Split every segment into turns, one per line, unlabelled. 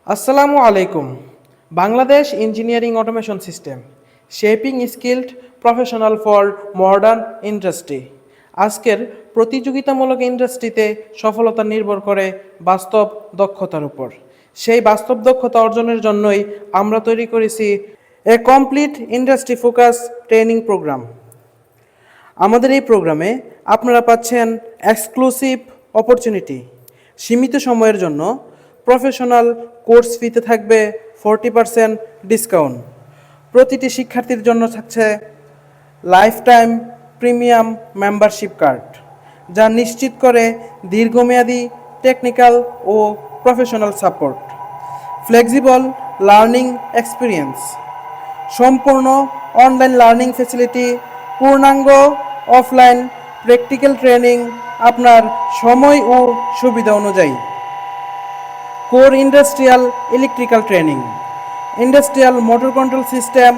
আসসালামু আলাইকুম। Bangladesh engineering automation system shaping skilled professional for modern industry. আজকের প্রতিযোগিতামূলক ইন্ডাস্ট্রিতে সফলতা নির্ভর করে বাস্তব দক্ষতার উপর। সেই বাস্তব দক্ষতা অর্জনের জন্যই আমরা তৈরি করেছি a complete industry focus training program. আমাদের এই প্রোগ্রামে আপনারা পাচ্ছেন এক্সক্লুসিভ অপরচুনিটি। সীমিত সময়ের জন্য প্রফেশনাল কোর্স ফিতে থাকবে 40% ডিসকাউন্ট। প্রতিটি শিক্ষার্থীর জন্য থাকছে lifetime premium membership card, যা নিশ্চিত করে দীর্ঘমেয়াদী টেকনিক্যাল ও professional support, flexible learning experience, সম্পূর্ণ অনলাইন লার্নিং ফ্যাসিলিটি, পূর্ণাঙ্গ অফলাইন প্র্যাকটিক্যাল ট্রেনিং আপনার সময় ও সুবিধা অনুযায়ী, core industrial electrical training, industrial motor control system,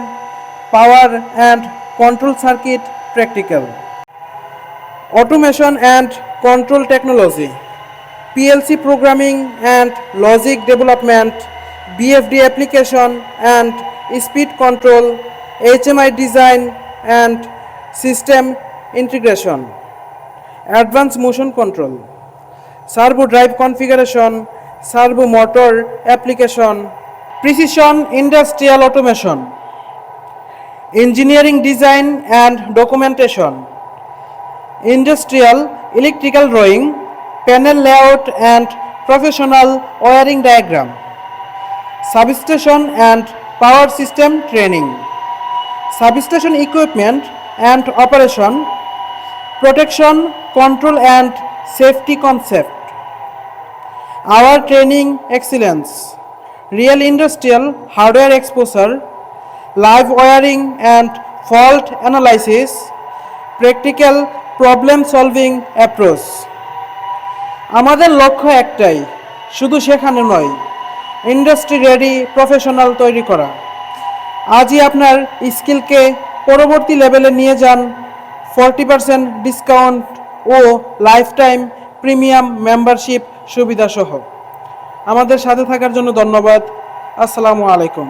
power and control circuit practical, automation and control technology, PLC programming and logic development, BFD application and speed control, HMI design and system integration, advance motion control, servo drive configuration, servo motor application, precision industrial automation, engineering design and documentation, industrial electrical drawing, panel layout and professional wiring diagram, substation and power system training, substation equipment and operation, protection, control and safety concept. Our training excellence, real industrial hardware exposure, live wiring and fault analysis, practical problem solving approach. আমাদের লক্ষ্য একটাই, শুধু শেখানো নয়, industry ready professional তৈরি করা। আজই আপনার স্কিলকে পরবর্তী লেভেলে নিয়ে যান 40% ডিসকাউন্ট ও লাইফ টাইম প্রিমিয়াম মেম্বারশিপ সুবিধা সহ। আমাদের সাথে থাকার জন্য ধন্যবাদ। আসসালামু আলাইকুম।